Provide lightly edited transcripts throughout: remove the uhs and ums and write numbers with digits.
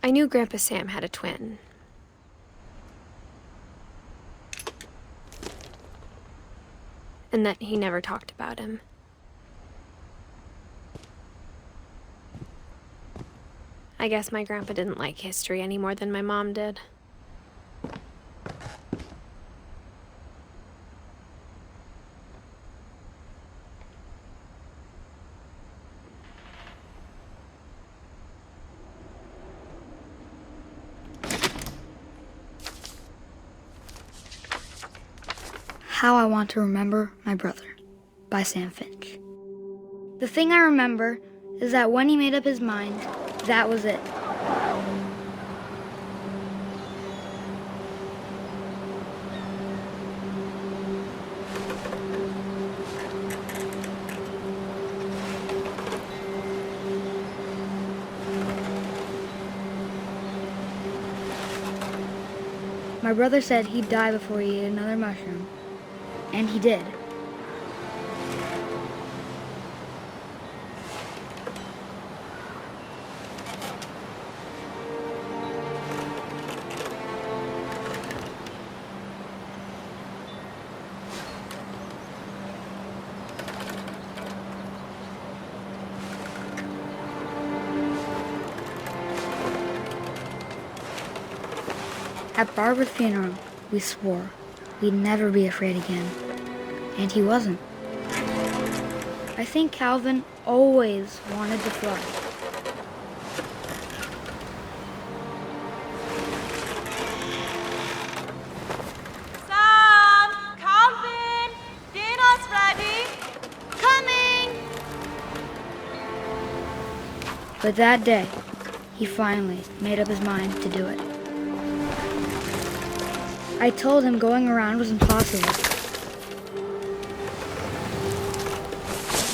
I knew Grandpa Sam had a twin. And that he never talked about him. I guess my grandpa didn't like history any more than my mom did. How I Want to Remember My Brother by Sam Finch. The thing I remember is that when he made up his mind, that was it. My brother said he'd die before he ate another mushroom. And he did. At Barbara's funeral, we swore we'd never be afraid again. And he wasn't. I think Calvin always wanted to fly. Sam! Calvin! Dinner's ready! Coming! But that day, he finally made up his mind to do it. I told him going around was impossible.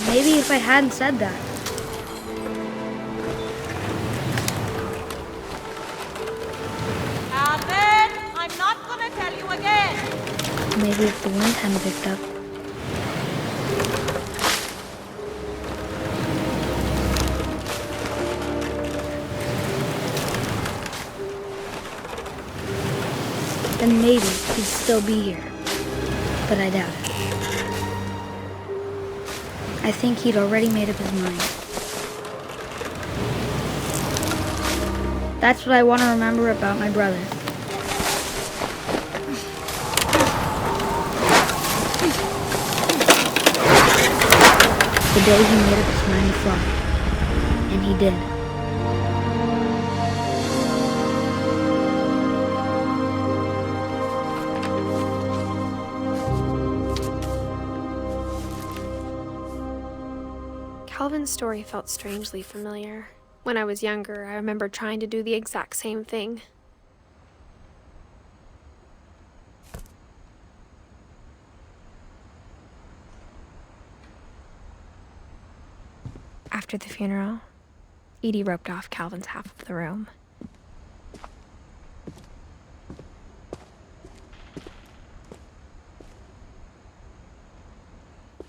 Maybe if I hadn't said that. Calvin, I'm not gonna tell you again. Maybe if the wind hadn't picked up. Then maybe he'd still be here. But I doubt it. I think he'd already made up his mind. That's what I want to remember about my brother. The day he made up his mind to fly. And he did. Calvin's story felt strangely familiar. When I was younger, I remember trying to do the exact same thing. After the funeral, Edie roped off Calvin's half of the room.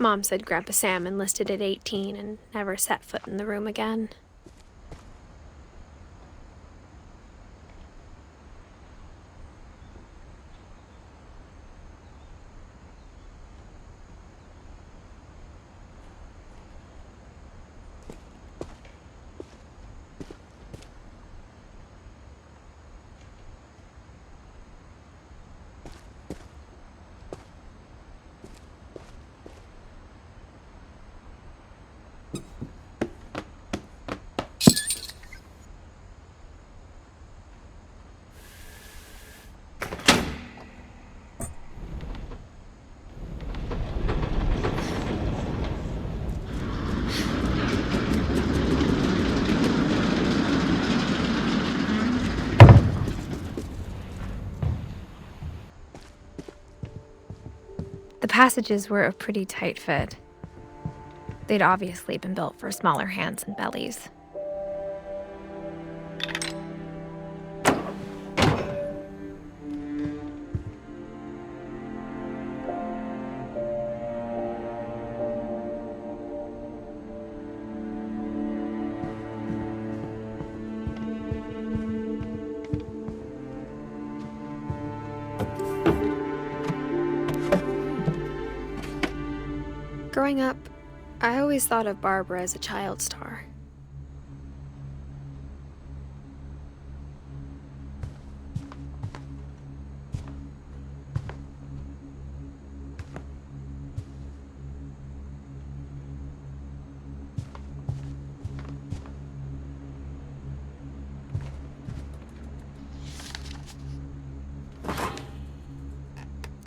Mom said Grandpa Sam enlisted at 18 and never set foot in the room again. The passages were a pretty tight fit. They'd obviously been built for smaller hands and bellies. Growing up, I always thought of Barbara as a child star.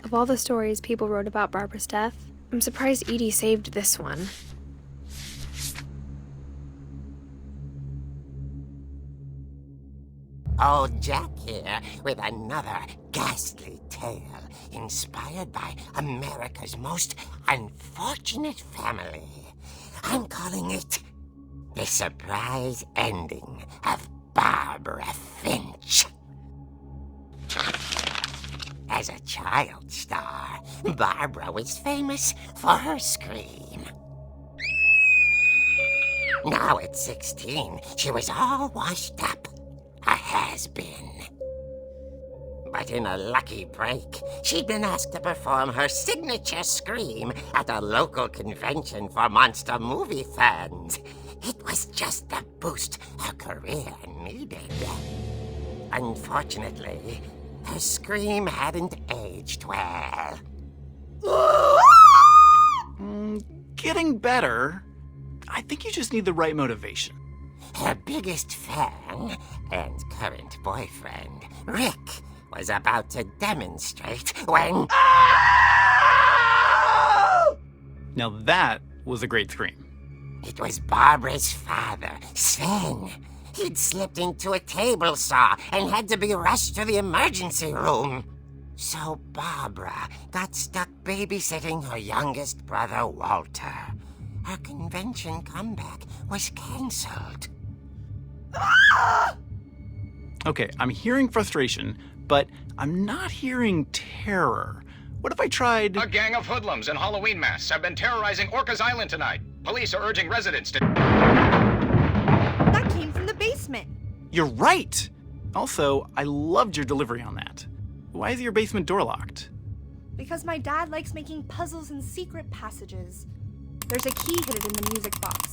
Of all the stories people wrote about Barbara's death, I'm surprised Edie saved this one. Old Jack here with another ghastly tale inspired by America's most unfortunate family. I'm calling it The Surprise Ending of Barbara Finch. As a child star, Barbara was famous for her scream. Now at 16, she was all washed up. A has-been. But in a lucky break, she'd been asked to perform her signature scream at a local convention for monster movie fans. It was just the boost her career needed. Unfortunately, her scream hadn't aged well. Getting better. I think you just need the right motivation. Her biggest fan and current boyfriend, Rick, was about to demonstrate when... Now that was a great scream. It was Barbara's father, Sven. He'd slipped into a table saw and had to be rushed to the emergency room. So Barbara got stuck babysitting her youngest brother, Walter. Her convention comeback was cancelled. Okay, I'm hearing frustration, but I'm not hearing terror. What if I tried... A gang of hoodlums in Halloween masks have been terrorizing Orcas Island tonight. Police are urging residents to... That came from the basement. You're right! Also, I loved your delivery on that. Why is your basement door locked? Because my dad likes making puzzles and secret passages. There's a key hidden in the music box.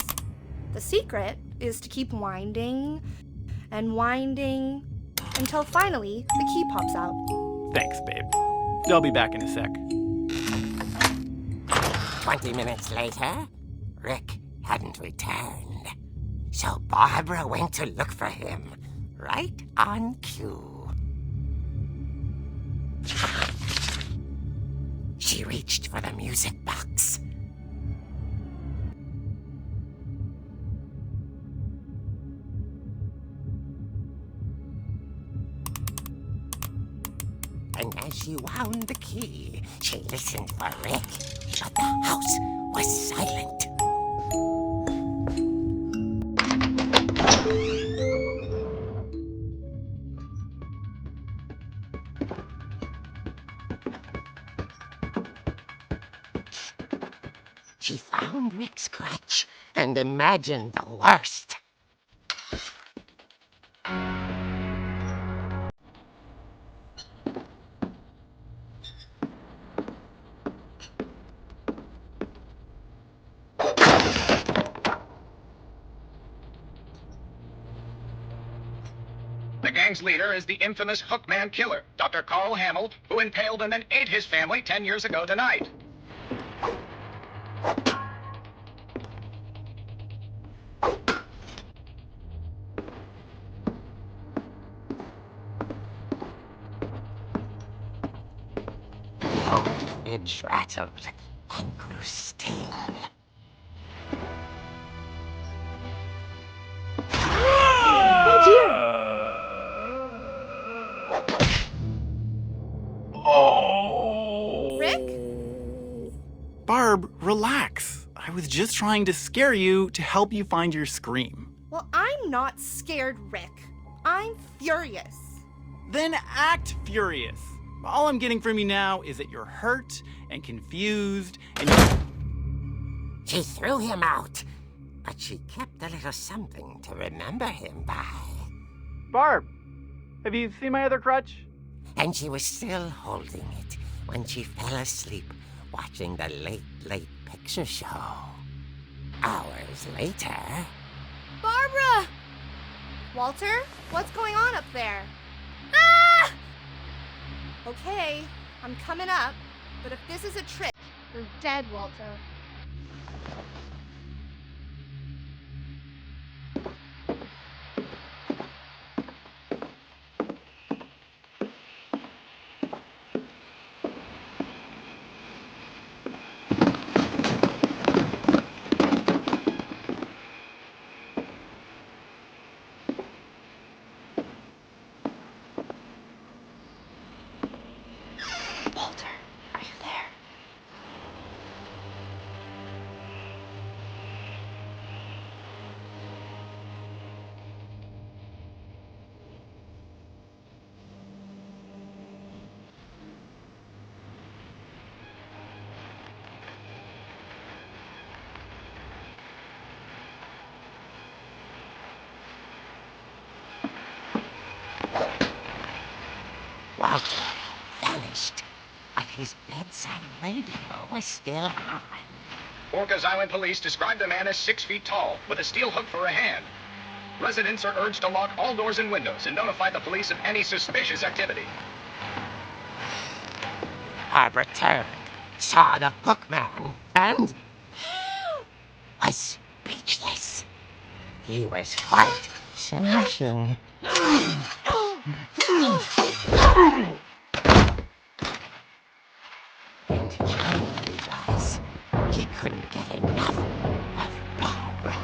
The secret is to keep winding and winding until finally the key pops out. Thanks, babe. I'll be back in a sec. 20 minutes later, Rick hadn't returned. So Barbara went to look for him, right on cue. She reached for the music box. And as she wound the key, she listened for Rick, but the house was silent. She found Rick's crutch and imagined the worst. The gang's leader is the infamous Hookman killer, Dr. Carl Hamill, who impaled and then ate his family 10 years ago tonight. It rattled and grew still. Rick? Barb, relax. I was just trying to scare you to help you find your scream. Well, I'm not scared, Rick. I'm furious. Then act furious. All I'm getting from you now is that you're hurt and confused and She threw him out, but she kept a little something to remember him by. Barb, have you seen my other crutch? And she was still holding it when she fell asleep watching the Late Late Picture Show. Hours later... Barbara! Walter, what's going on up there? Ah! Okay, I'm coming up, but if this is a trick, you're dead, Walter. Walter, are you there? Walter vanished, but his bedside radio was still on. Orcas Island police described the man as 6 feet tall, with a steel hook for a hand. Residents are urged to lock all doors and windows and notify the police of any suspicious activity. Barbara turned, saw the hookman, and was speechless. He was quite smashing. And Johnny realized he couldn't get enough of Barbara.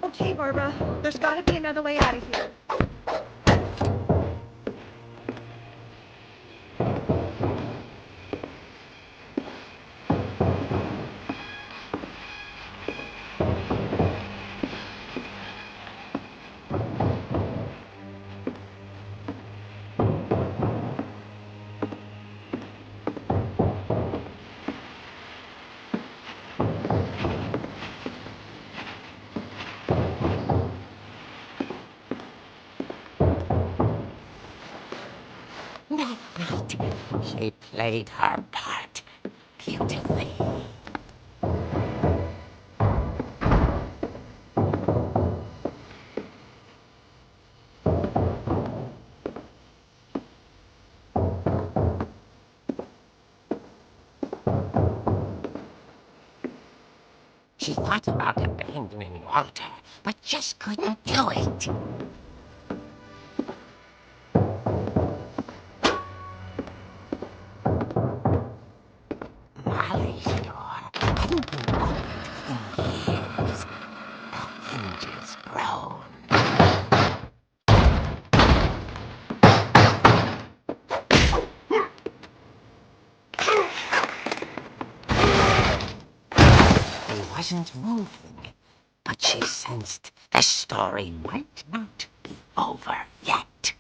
Okay, Barbara, there's gotta be another way out of here. That night, she played her part beautifully. She thought about abandoning Walter, but just couldn't do it. Molly's door hadn't been opened in years. The hinges groaned. He wasn't moving, but she sensed the story might not be over yet.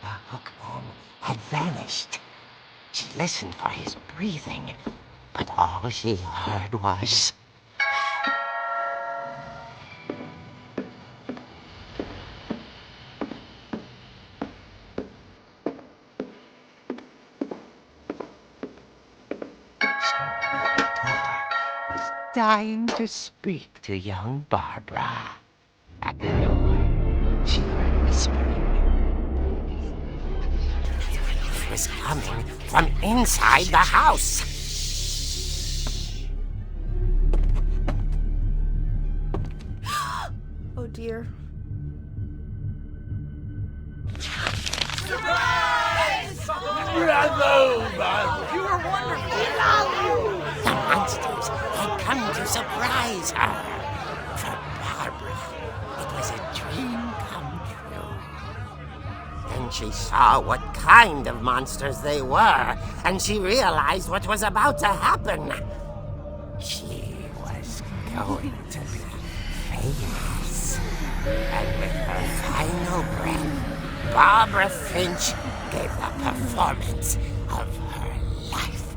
The hookman had vanished. She listened for his breathing, but all she heard was... was dying to speak to young Barbara. At the door, she heard whispering. It was coming from inside the house. Oh dear. The monsters had come to surprise her. For Barbara, it was a dream come true. Then she saw what kind of monsters they were, and she realized what was about to happen. She was going to be famous. lips. And with her final breath, Barbara Finch gave the performance of her life.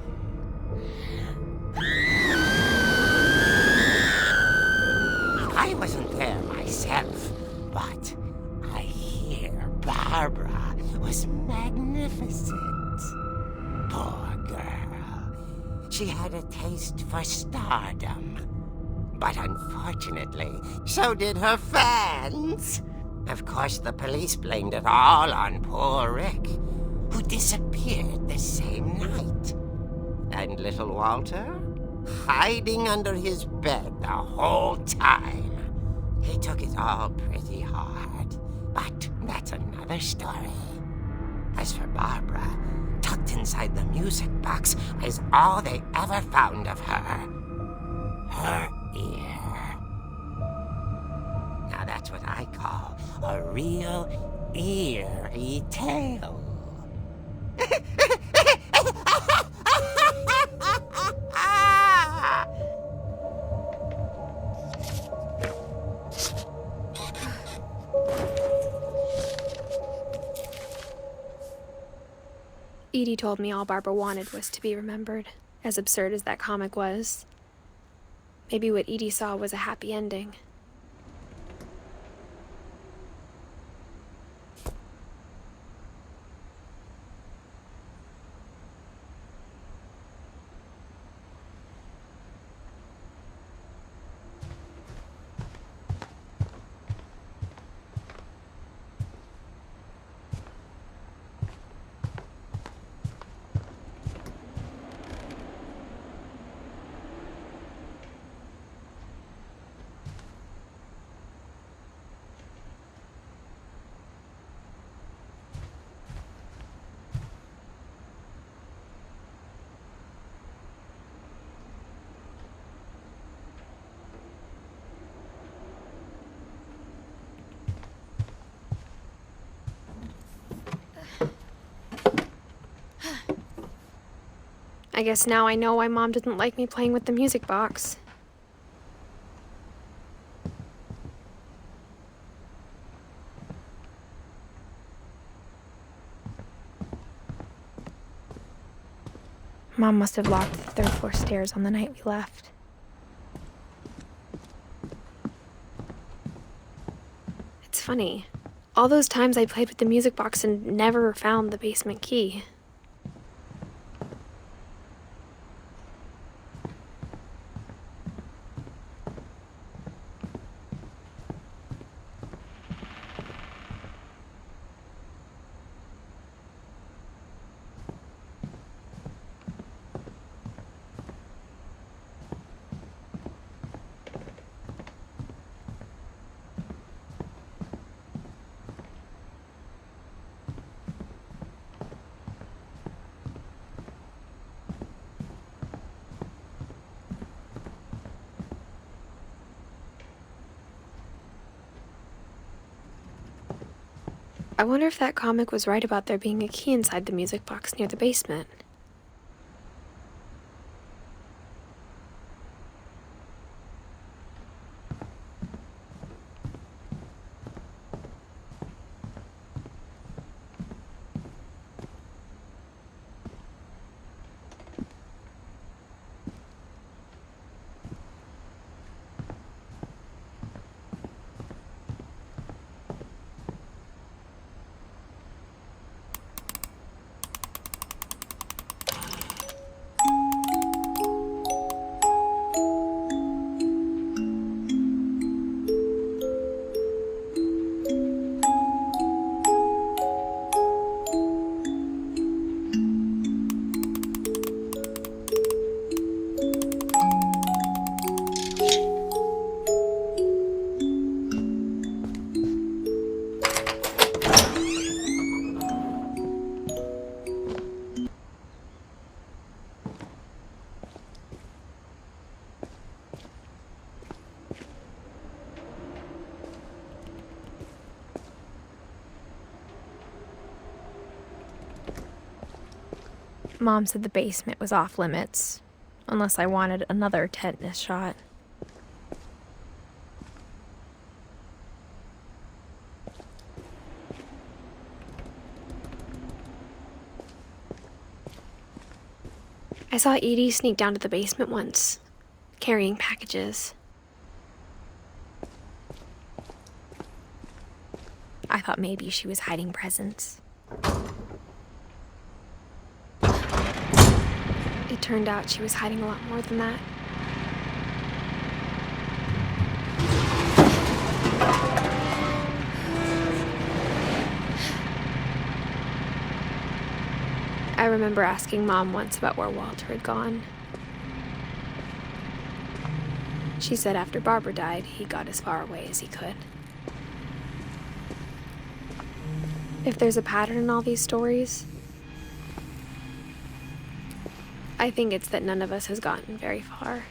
I wasn't there myself, but I hear Barbara was magnificent. Poor girl. She had a taste for stardom. But unfortunately, so did her fans. Of course, the police blamed it all on poor Rick, who disappeared the same night. And little Walter? Hiding under his bed the whole time. He took it all pretty hard, but that's another story. As for Barbara, tucked inside the music box is all they ever found of her. Her ear. Now that's what I call a real eerie tale. Edie told me all Barbara wanted was to be remembered, as absurd as that comic was. Maybe what Edie saw was a happy ending. I guess now I know why Mom didn't like me playing with the music box. Mom must have locked the third floor stairs on the night we left. It's funny. All those times I played with the music box and never found the basement key. I wonder if that comic was right about there being a key inside the music box near the basement. Mom said the basement was off limits, unless I wanted another tetanus shot. I saw Edie sneak down to the basement once, carrying packages. I thought maybe she was hiding presents. It turned out she was hiding a lot more than that. I remember asking Mom once about where Walter had gone. She said after Barbara died, he got as far away as he could. If there's a pattern in all these stories, I think it's that none of us has gotten very far.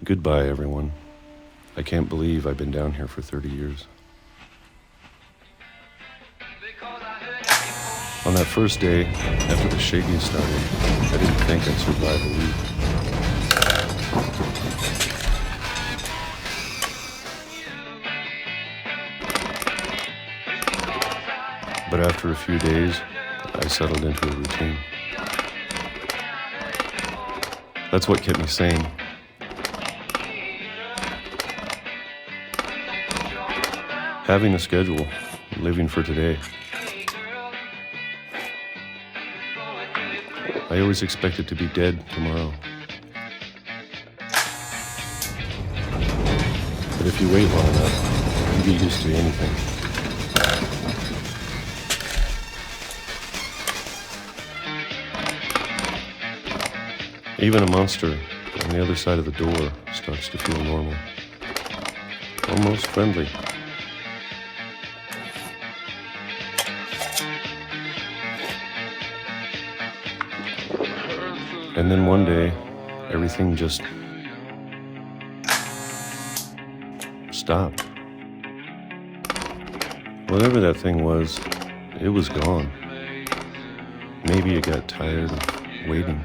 Goodbye, everyone. I can't believe I've been down here for 30 years. On that first day, after the shaking started, I didn't think I'd survive a week. But after a few days, I settled into a routine. That's what kept me sane. Having a schedule, living for today. I always expected to be dead tomorrow. But if you wait long enough, you get used to anything. Even a monster on the other side of the door starts to feel normal. Almost friendly. And then one day, everything just stopped. Whatever that thing was, it was gone. Maybe it got tired of waiting.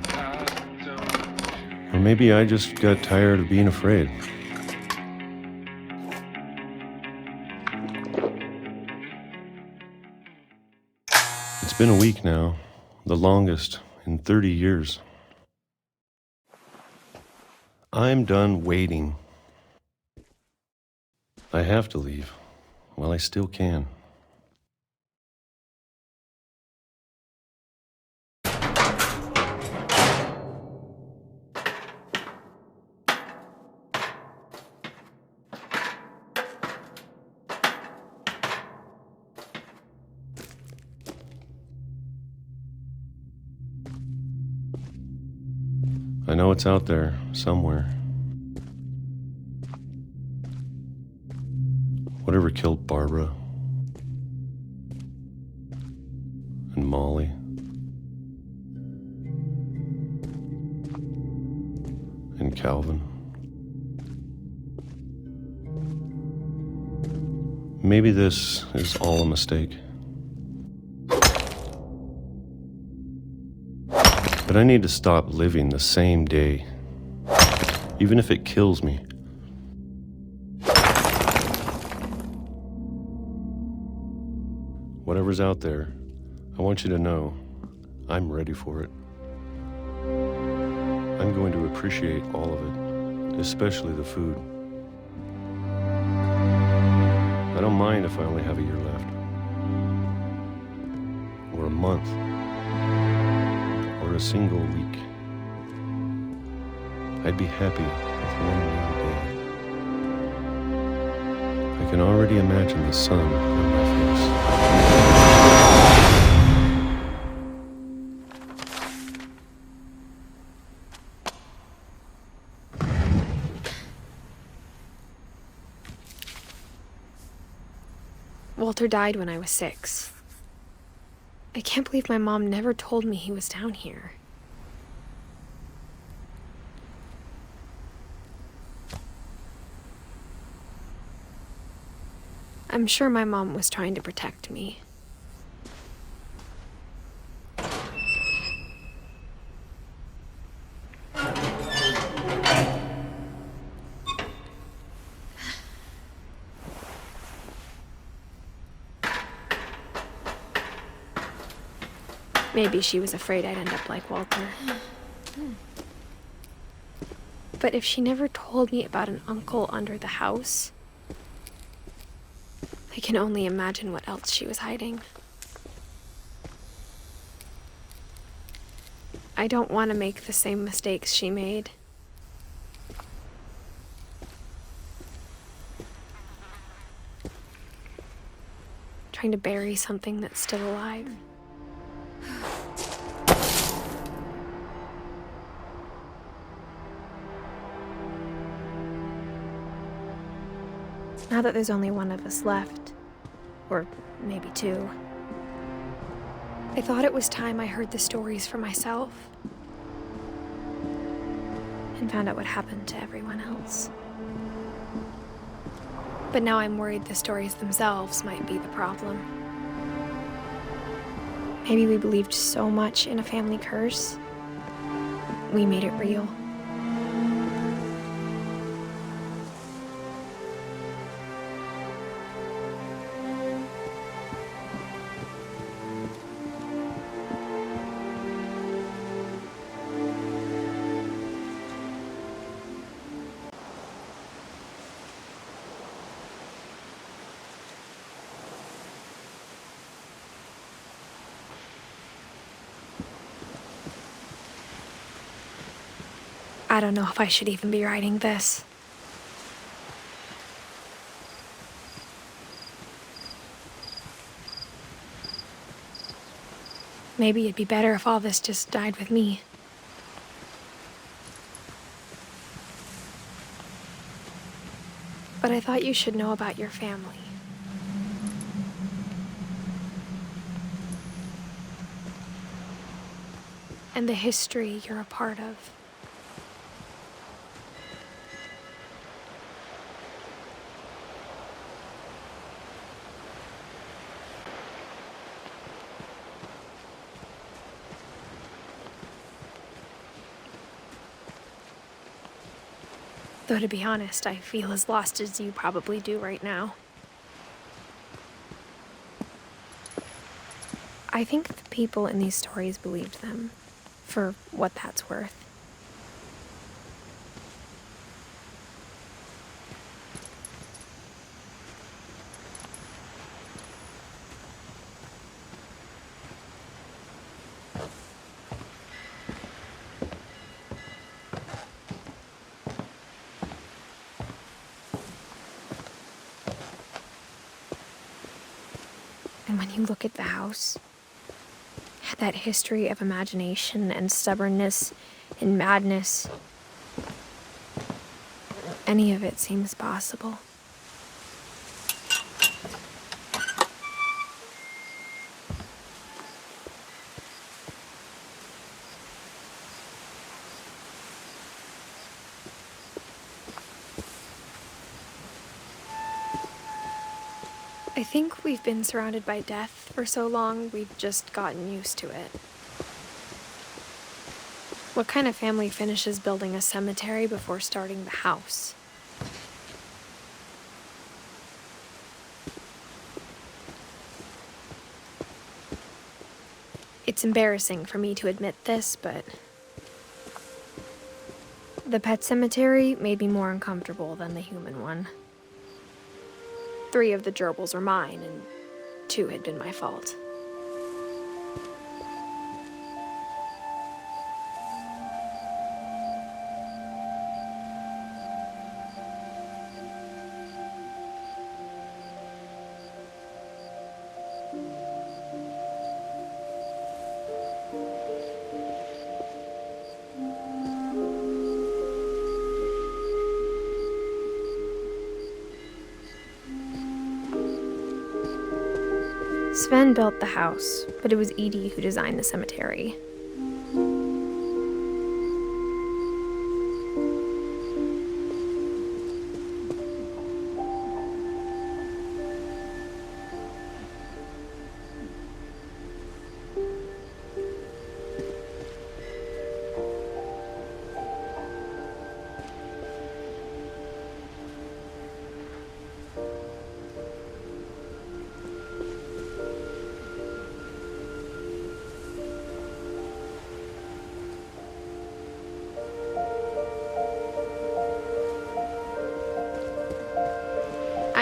Or maybe I just got tired of being afraid. It's been a week now, the longest in 30 years. I'm done waiting. I have to leave while I still can. I know it's out there somewhere. Whatever killed Barbara and Molly and Calvin. Maybe this is all a mistake. But I need to stop living the same day, even if it kills me. Whatever's out there, I want you to know I'm ready for it. I'm going to appreciate all of it, especially the food. I don't mind if I only have a year left, or a month, or a single week. I'd be happy with one more day. I can already imagine the sun on my face. Walter died when I was 6. I can't believe my mom never told me he was down here. I'm sure my mom was trying to protect me. Maybe she was afraid I'd end up like Walter. But if she never told me about an uncle under the house, I can only imagine what else she was hiding. I don't want to make the same mistakes she made. Trying to bury something that's still alive. Now that there's only one of us left, or maybe two, I thought it was time I heard the stories for myself and found out what happened to everyone else. But now I'm worried the stories themselves might be the problem. Maybe we believed so much in a family curse, we made it real. I don't know if I should even be writing this. Maybe it'd be better if all this just died with me. But I thought you should know about your family. And the history you're a part of. Though to be honest, I feel as lost as you probably do right now. I think the people in these stories believed them, for what that's worth. And when you look at the house, that history of imagination and stubbornness and madness, any of it seems possible. I think we've been surrounded by death for so long, we've just gotten used to it. What kind of family finishes building a cemetery before starting the house? It's embarrassing for me to admit this, but the pet cemetery made me more uncomfortable than the human one. 3 of the gerbils were mine, and 2 had been my fault. Sven built the house, but it was Edie who designed the cemetery.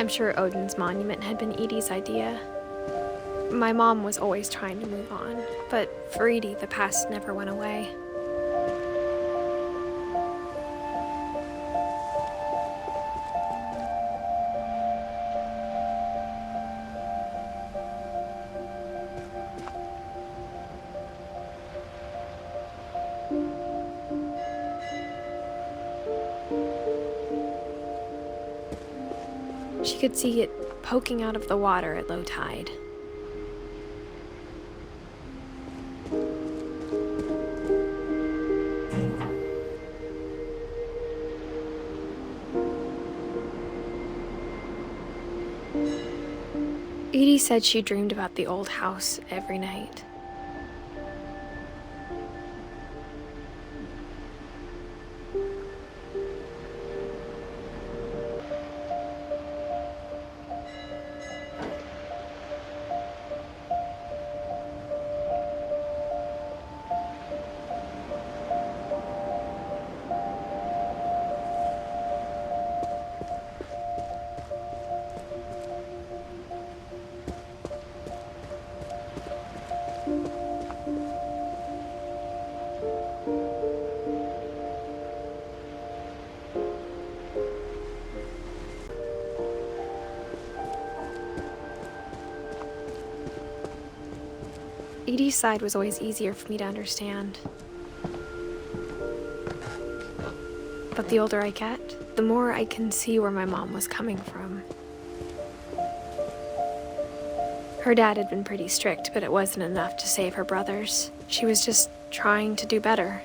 I'm sure Odin's monument had been Edie's idea. My mom was always trying to move on, but for Edie, the past never went away. She could see it poking out of the water at low tide. Edie said she dreamed about the old house every night. Edie's side was always easier for me to understand. But the older I get, the more I can see where my mom was coming from. Her dad had been pretty strict, but it wasn't enough to save her brothers. She was just trying to do better.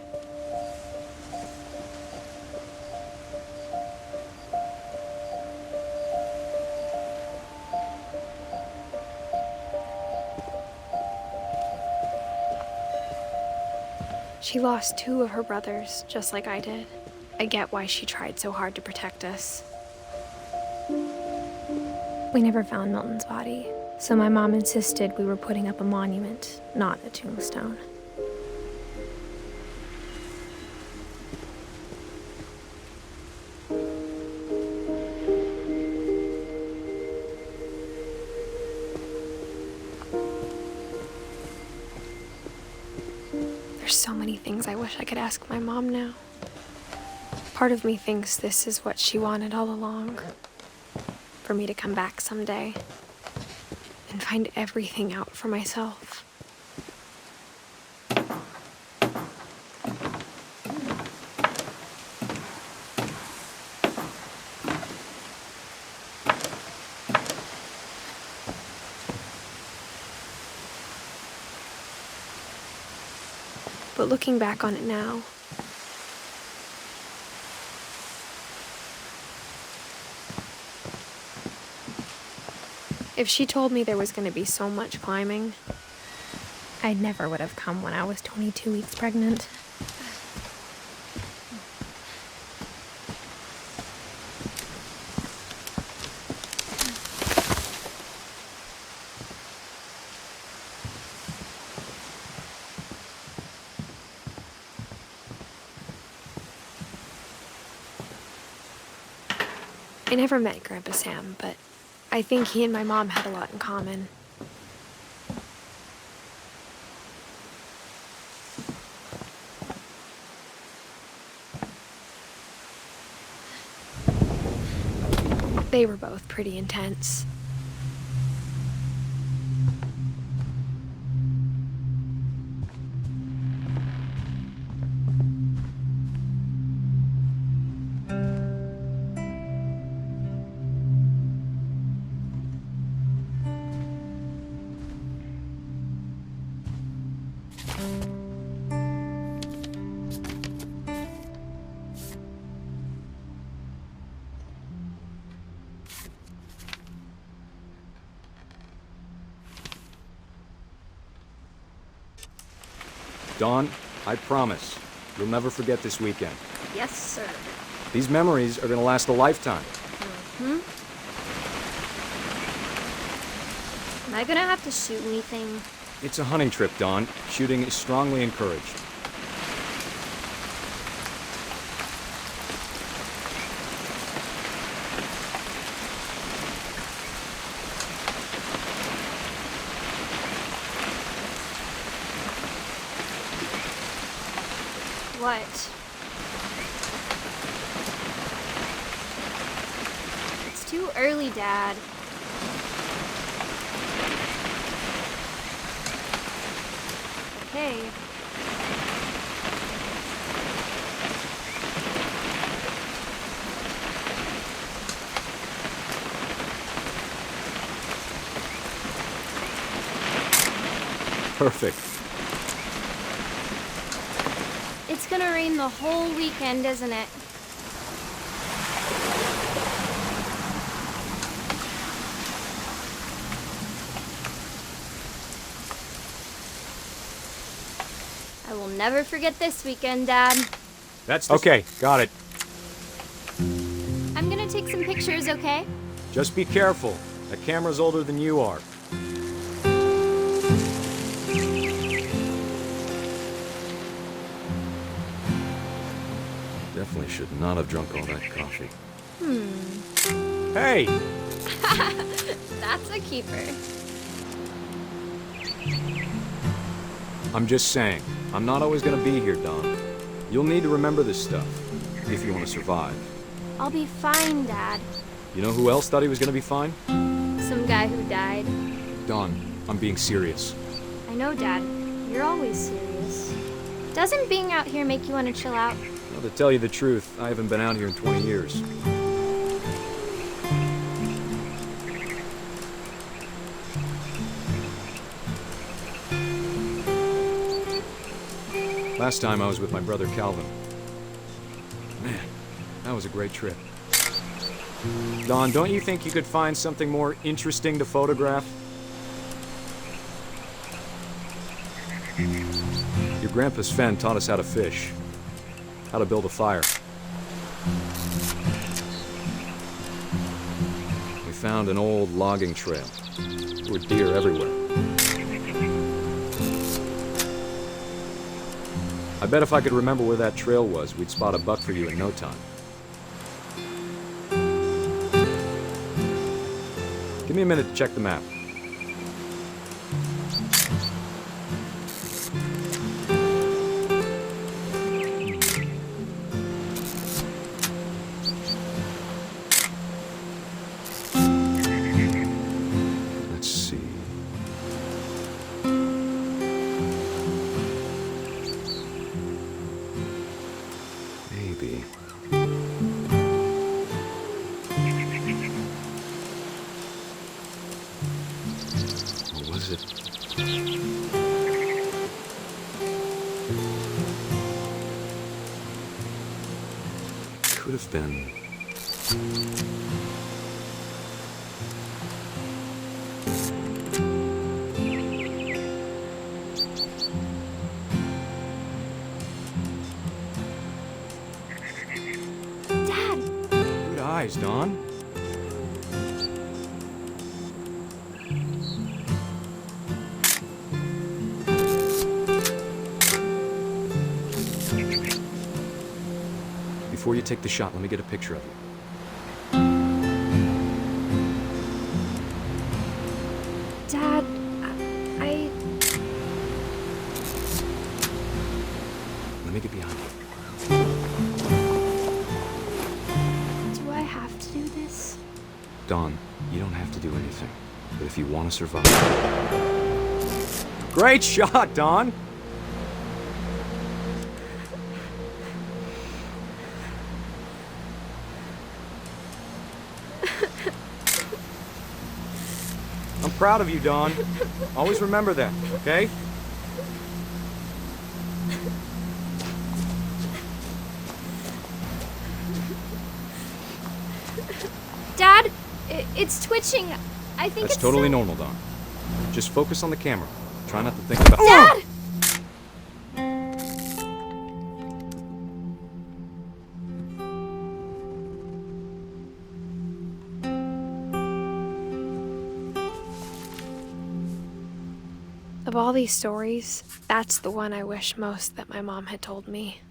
She lost 2 of her brothers, just like I did. I get why she tried so hard to protect us. We never found Milton's body, so my mom insisted we were putting up a monument, not a tombstone. There's so many things I wish I could ask my mom now. Part of me thinks this is what she wanted all along. For me to come back someday and find everything out for myself. But looking back on it now, if she told me there was going to be so much climbing, I never would have come when I was 22 weeks pregnant. I never met Grandpa Sam, but I think he and my mom had a lot in common. They were both pretty intense. Dawn, I promise, you'll never forget this weekend. Yes, sir. These memories are gonna last a lifetime. Am I gonna have to shoot anything? It's a hunting trip, Dawn. Shooting is strongly encouraged. What? It's too early, Dad. Okay. Perfect. It's gonna rain the whole weekend, isn't it? I will never forget this weekend, Dad. That's okay, got it. I'm gonna take some pictures, okay? Just be careful. That camera's older than you are. Definitely should not have drunk all that coffee. Hey! That's a keeper. I'm just saying, I'm not always gonna be here, Don. You'll need to remember this stuff, if you want to survive. I'll be fine, Dad. You know who else thought he was gonna be fine? Some guy who died. Don, I'm being serious. I know, Dad. You're always serious. Doesn't being out here make you want to chill out? Well, to tell you the truth, I haven't been out here in 20 years. Last time I was with my brother Calvin. Man, that was a great trip. Don, don't you think you could find something more interesting to photograph? Your grandpa Sven taught us how to fish, how to build a fire. We found an old logging trail. There were deer everywhere. I bet if I could remember where that trail was, we'd spot a buck for you in no time. Give me a minute to check the map. Let's see. Maybe. Or was it? Could have been. Dad! Good eyes, Don. Before you take the shot, let me get a picture of you. Dad, I... Let me get behind you. Do I have to do this? Don, you don't have to do anything. But if you want to survive... Great shot, Don! I'm proud of you, Don. Always remember that, okay? Dad, it's twitching. I think That's it's totally so- normal, Don. Just focus on the camera. Try not to think about... Dad! Of all these stories, that's the one I wish most that my mom had told me.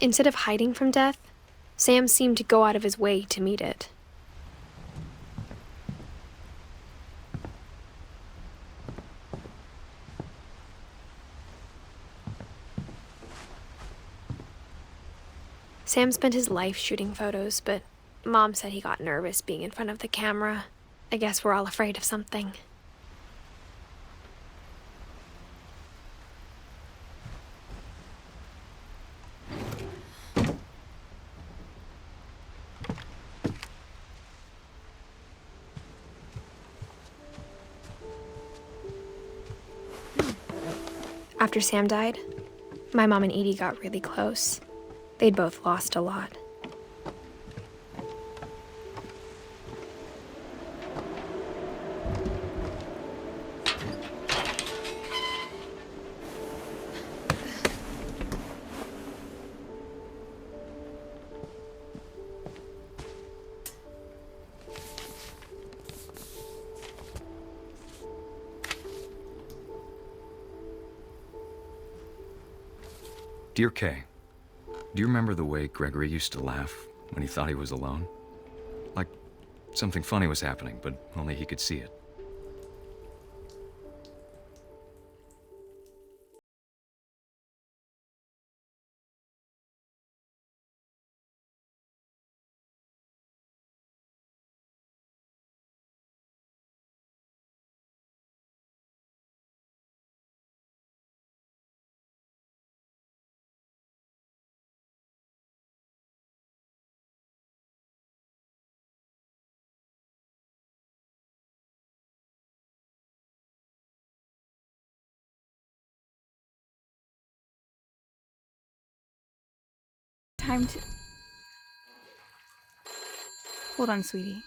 Instead of hiding from death, Sam seemed to go out of his way to meet it. Sam spent his life shooting photos, but Mom said he got nervous being in front of the camera. I guess we're all afraid of something. After Sam died, my mom and Edie got really close. They'd both lost a lot. Dear Kay, do you remember the way Gregory used to laugh when he thought he was alone? Like something funny was happening, but only he could see it. Time to... Hold on, sweetie.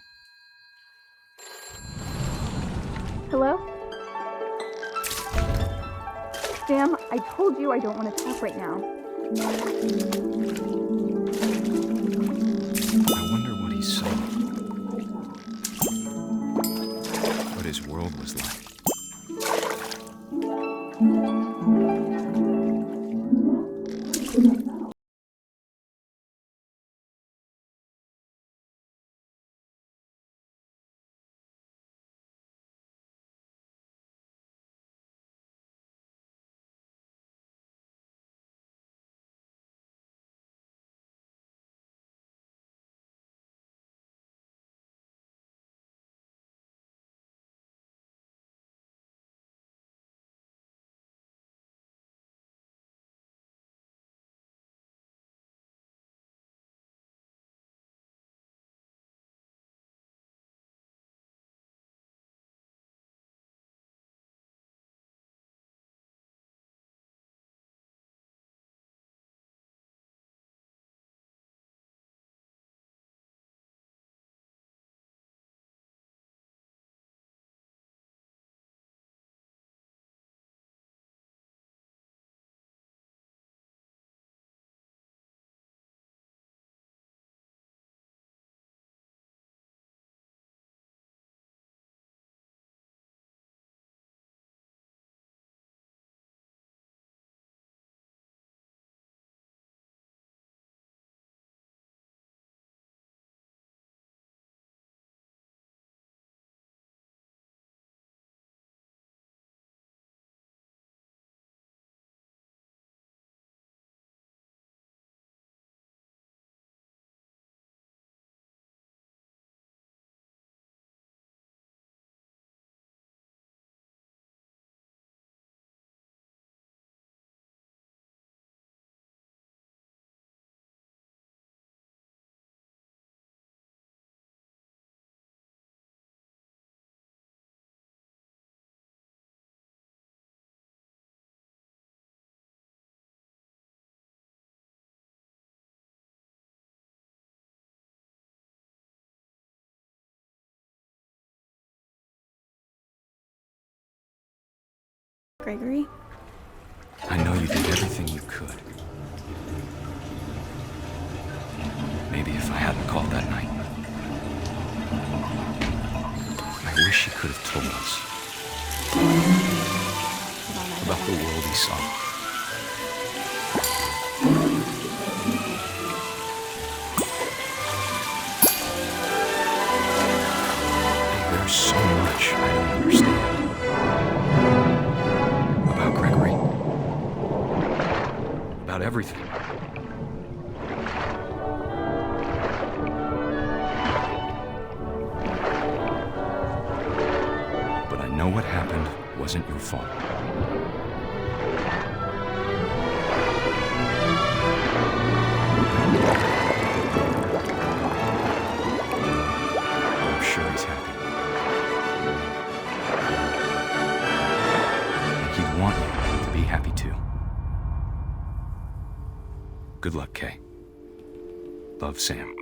Hello? Sam, I told you I don't want to talk right now. I wonder what he saw. What his world was like. Gregory? I know you did everything you could. Maybe if I hadn't called that night. I wish he could have told us about the world he saw. about everything. But I know what happened wasn't your fault. I'm sure he's happy. And he'd want you to be happy too. Good luck, Kay. Love, Sam.